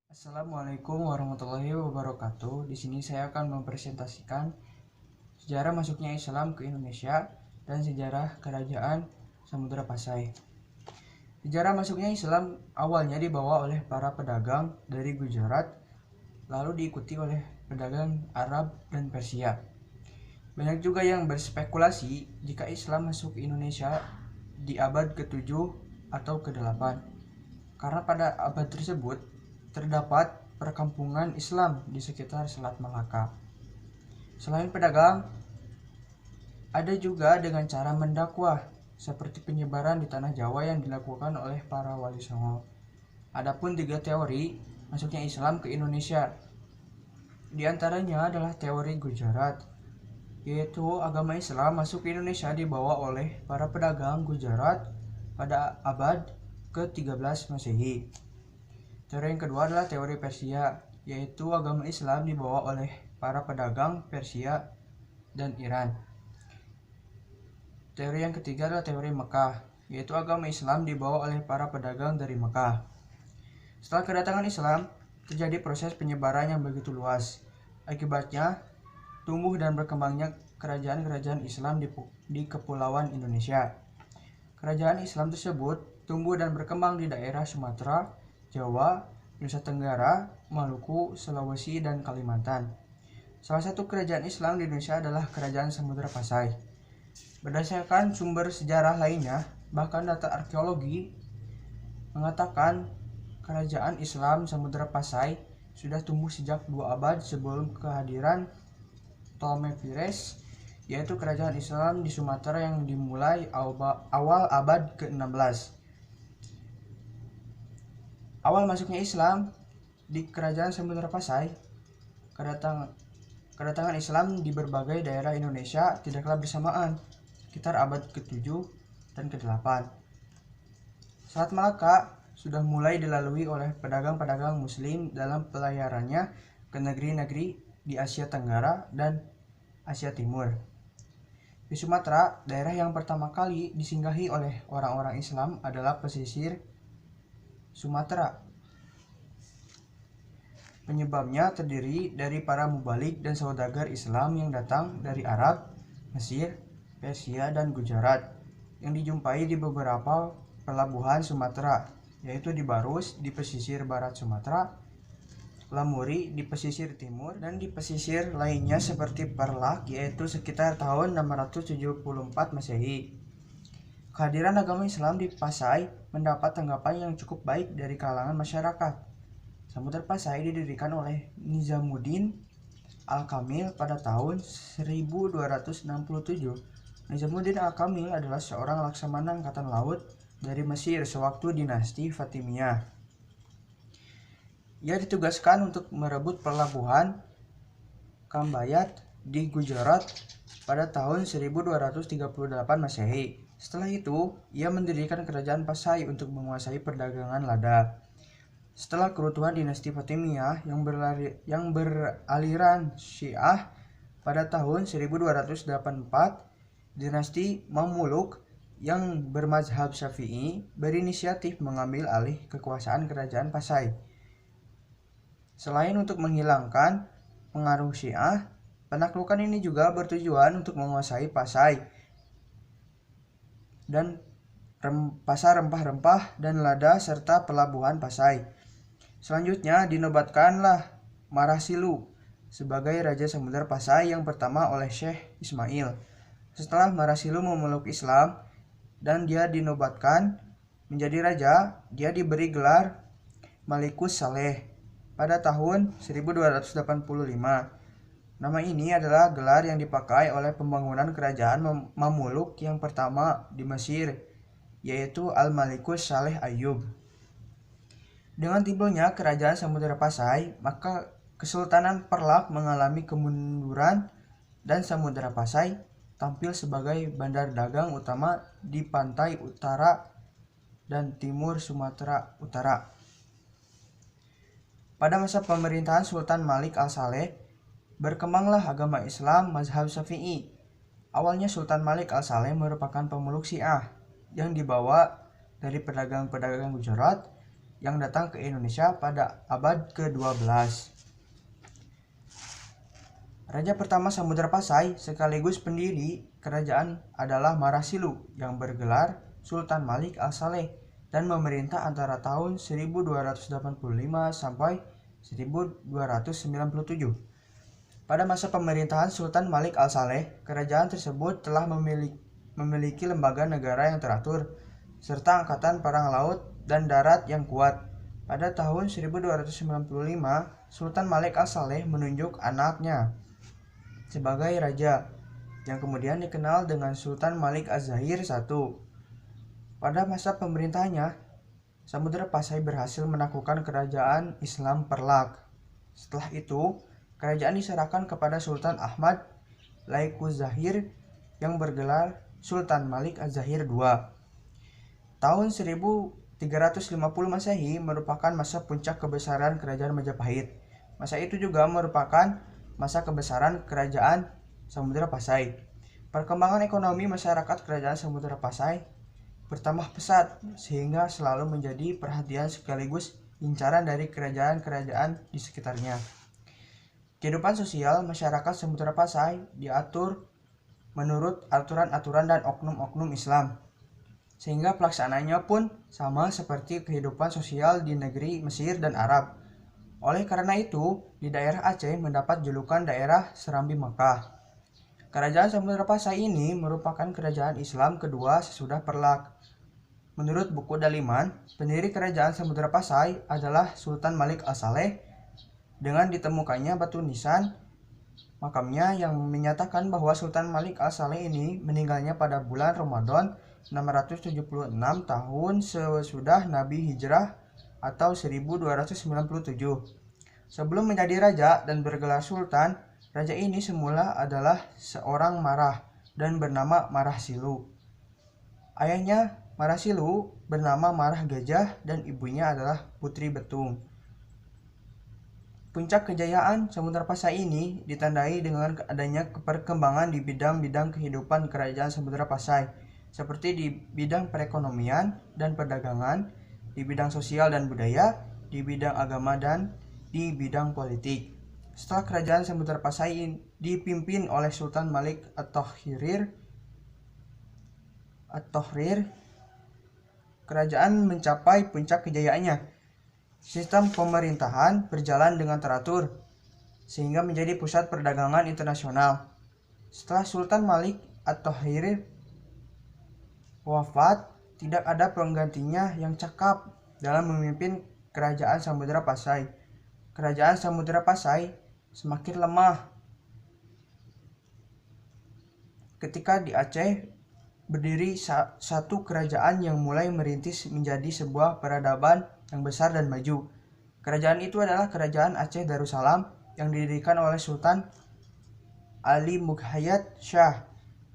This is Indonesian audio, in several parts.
Assalamualaikum warahmatullahi wabarakatuh. Di sini saya akan mempresentasikan sejarah masuknya Islam ke Indonesia dan sejarah kerajaan Samudra Pasai. Sejarah masuknya Islam awalnya dibawa oleh para pedagang dari Gujarat, lalu diikuti oleh pedagang Arab dan Persia. Banyak juga yang berspekulasi jika Islam masuk ke Indonesia di abad ke-7 atau ke-8, karena pada abad tersebut terdapat perkampungan Islam di sekitar Selat Malaka. Selain pedagang, ada juga dengan cara mendakwah, seperti penyebaran di tanah Jawa yang dilakukan oleh para wali songo. Adapun 3 teori masuknya Islam ke Indonesia. Di antaranya adalah teori Gujarat, yaitu agama Islam masuk ke Indonesia dibawa oleh para pedagang Gujarat pada abad ke-13 Masehi. Teori yang kedua adalah teori Persia, yaitu agama Islam dibawa oleh para pedagang Persia dan Iran. Teori yang ketiga adalah teori Mekah, yaitu agama Islam dibawa oleh para pedagang dari Mekah. Setelah kedatangan Islam, terjadi proses penyebaran yang begitu luas. Akibatnya, tumbuh dan berkembangnya kerajaan-kerajaan Islam di Kepulauan Indonesia. Kerajaan Islam tersebut tumbuh dan berkembang di daerah Sumatera, Jawa, Nusa Tenggara, Maluku, Sulawesi, dan Kalimantan. Salah satu kerajaan Islam di Indonesia adalah Kerajaan Samudra Pasai. Berdasarkan sumber sejarah lainnya, bahkan data arkeologi mengatakan kerajaan Islam Samudra Pasai sudah tumbuh sejak 2 abad sebelum kehadiran Ptolemy Pires, yaitu kerajaan Islam di Sumatera yang dimulai awal abad ke-16. Awal masuknya Islam di kerajaan Samudra Pasai, kedatangan Islam di berbagai daerah Indonesia tidaklah bersamaan, sekitar abad ke-7 dan ke-8. Selat Malaka sudah mulai dilalui oleh pedagang-pedagang muslim dalam pelayarannya ke negeri-negeri di Asia Tenggara dan Asia Timur. Di Sumatera, daerah yang pertama kali disinggahi oleh orang-orang Islam adalah pesisir Sumatera. Penyebabnya terdiri dari para mubalik dan saudagar Islam yang datang dari Arab, Mesir, Persia, dan Gujarat yang dijumpai di beberapa pelabuhan Sumatera, yaitu di Barus di pesisir barat Sumatera, Lamuri di pesisir timur, dan di pesisir lainnya seperti Perlak, yaitu sekitar tahun 674 Masehi. Kehadiran agama Islam di Pasai mendapat tanggapan yang cukup baik dari kalangan masyarakat. Samudra Pasai didirikan oleh Nizamuddin Al-Kamil pada tahun 1267. Nizamuddin Al-Kamil adalah seorang laksamana angkatan laut dari Mesir sewaktu dinasti Fatimiyah. Ia ditugaskan untuk merebut pelabuhan Kambayat di Gujarat pada tahun 1238 Masehi. Setelah itu, ia mendirikan kerajaan Pasai untuk menguasai perdagangan lada. Setelah keruntuhan dinasti Fatimiyah yang beraliran Syiah pada tahun 1284, dinasti Mamluk yang bermazhab Syafi'i berinisiatif mengambil alih kekuasaan kerajaan Pasai. Selain untuk menghilangkan pengaruh Syiah, penaklukan ini juga bertujuan untuk menguasai Pasai dan pasar rempah-rempah dan lada serta pelabuhan Pasai. Selanjutnya dinobatkanlah Marasilu sebagai Raja Samudra Pasai yang pertama oleh Syekh Ismail. Setelah Marasilu memeluk Islam dan dia dinobatkan menjadi raja, dia diberi gelar Malikus Saleh pada tahun 1285. Nama ini adalah gelar yang dipakai oleh pembangunan kerajaan Mamluk yang pertama di Mesir, yaitu Al-Malikus Saleh Ayyub. Dengan timbulnya kerajaan Samudra Pasai, maka Kesultanan Perlak mengalami kemunduran dan Samudra Pasai tampil sebagai bandar dagang utama di pantai utara dan timur Sumatera Utara. Pada masa pemerintahan Sultan Malik Al-Saleh, berkembanglah agama Islam mazhab Syafi'i. Awalnya Sultan Malik Al-Saleh merupakan pemeluk Syiah yang dibawa dari pedagang-pedagang Gujarat yang datang ke Indonesia pada abad ke-12. Raja pertama Samudra Pasai sekaligus pendiri kerajaan adalah Marasilu yang bergelar Sultan Malik Al-Saleh dan memerintah antara tahun 1285 sampai 1297. Pada masa pemerintahan Sultan Malik Al-Saleh, kerajaan tersebut telah memiliki lembaga negara yang teratur, serta angkatan perang laut dan darat yang kuat. Pada tahun 1295, Sultan Malik Al-Saleh menunjuk anaknya sebagai raja, yang kemudian dikenal dengan Sultan Malik Az-Zahir I. Pada masa pemerintahannya, Samudra Pasai berhasil menaklukkan kerajaan Islam Perlak. Setelah itu, kerajaan diserahkan kepada Sultan Ahmad Laikuzahir yang bergelar Sultan Malik Az-Zahir II. Tahun 1350 Masehi merupakan masa puncak kebesaran kerajaan Majapahit. Masa itu juga merupakan masa kebesaran kerajaan Samudra Pasai. Perkembangan ekonomi masyarakat kerajaan Samudra Pasai bertambah pesat sehingga selalu menjadi perhatian sekaligus incaran dari kerajaan-kerajaan di sekitarnya. Kehidupan sosial masyarakat Samudra Pasai diatur menurut aturan-aturan dan oknum-oknum Islam, sehingga pelaksanaannya pun sama seperti kehidupan sosial di negeri Mesir dan Arab. Oleh karena itu, di daerah Aceh mendapat julukan daerah Serambi Makkah. Kerajaan Samudra Pasai ini merupakan kerajaan Islam kedua sesudah Perlak. Menurut buku Daliman, pendiri kerajaan Samudra Pasai adalah Sultan Malik Al-Saleh, dengan ditemukannya batu nisan makamnya yang menyatakan bahwa Sultan Malik Al-Saleh ini meninggalnya pada bulan Ramadan 676 tahun sesudah Nabi Hijrah atau 1297. Sebelum menjadi raja dan bergelar sultan, raja ini semula adalah seorang marah dan bernama Marasilu. Ayahnya Marasilu bernama Marah Gajah dan ibunya adalah Putri Betung. Puncak kejayaan Samudra Pasai ini ditandai dengan adanya perkembangan di bidang-bidang kehidupan kerajaan Samudra Pasai, seperti di bidang perekonomian dan perdagangan, di bidang sosial dan budaya, di bidang agama, dan di bidang politik. Setelah kerajaan Samudra Pasai dipimpin oleh Sultan Malik At-Tahrir, kerajaan mencapai puncak kejayaannya. Sistem pemerintahan berjalan dengan teratur, sehingga menjadi pusat perdagangan internasional. Setelah Sultan Malik At-Tahrir wafat, tidak ada penggantinya yang cakap dalam memimpin kerajaan Samudra Pasai. Kerajaan Samudra Pasai semakin lemah ketika di Aceh berdiri satu kerajaan yang mulai merintis menjadi sebuah peradaban yang besar dan maju. Kerajaan itu adalah Kerajaan Aceh Darussalam yang didirikan oleh Sultan Ali Mughayat Shah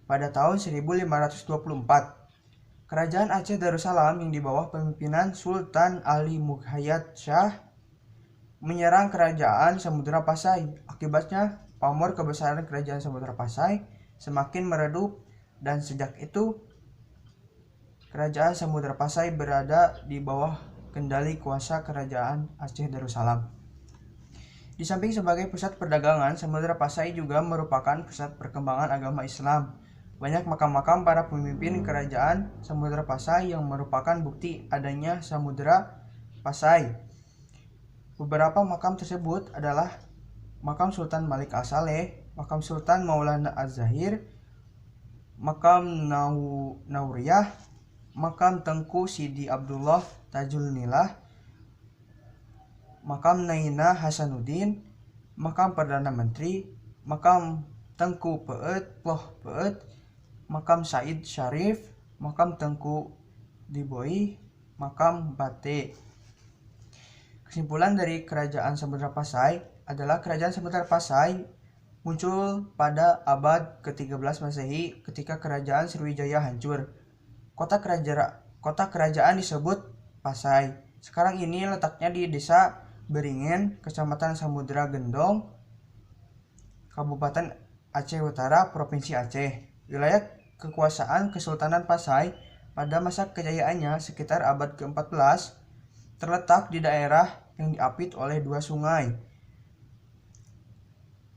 pada tahun 1524. Kerajaan Aceh Darussalam yang di bawah pemimpinan Sultan Ali Mughayat Shah menyerang kerajaan Samudra Pasai. Akibatnya, pamor kebesaran kerajaan Samudra Pasai semakin meredup, dan sejak itu kerajaan Samudra Pasai berada di bawah kendali kuasa kerajaan Aceh Darussalam. Di samping sebagai pusat perdagangan, Samudra Pasai juga merupakan pusat perkembangan agama Islam. Banyak makam-makam para pemimpin kerajaan Samudra Pasai yang merupakan bukti adanya Samudra Pasai. Beberapa makam tersebut adalah makam Sultan Malik Al-Saleh, makam Sultan Maulana Az-Zahir, makam Nauriyah, makam Tengku Sidi Abdullah Tajul Nilah, makam Naina Hasanuddin, makam Perdana Menteri, makam Tengku Peut Ploh Peut, makam Said Syarif, makam Tengku Diboi, makam Bate. Kesimpulan dari kerajaan Samudra Pasai adalah kerajaan Samudra Pasai muncul pada abad ke-13 Masehi ketika kerajaan Sriwijaya hancur. Kota kerajaan disebut Pasai. Sekarang ini letaknya di Desa Beringin, Kecamatan Samudra Gendong, Kabupaten Aceh Utara, Provinsi Aceh. Wilayah kekuasaan Kesultanan Pasai pada masa kejayaannya sekitar abad ke-14 terletak di daerah yang diapit oleh dua sungai.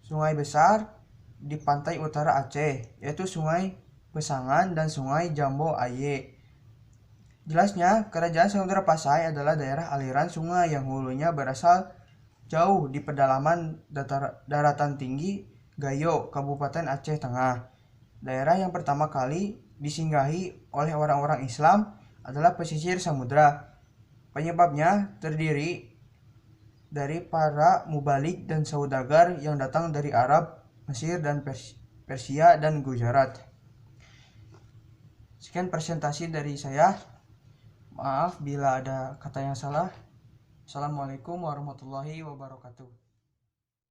Sungai besar di pantai utara Aceh, yaitu Sungai Pesangan dan Sungai Jambo Aye. Jelasnya, Kerajaan Samudra Pasai adalah daerah aliran sungai yang hulunya berasal jauh di pedalaman daratan tinggi Gayo, Kabupaten Aceh Tengah. Daerah yang pertama kali disinggahi oleh orang-orang Islam adalah pesisir samudra. Penyebabnya terdiri dari para mubalik dan saudagar yang datang dari Arab, Mesir, dan Persia dan Gujarat. Sekian presentasi dari saya. Maaf bila ada kata yang salah. Assalamualaikum warahmatullahi wabarakatuh.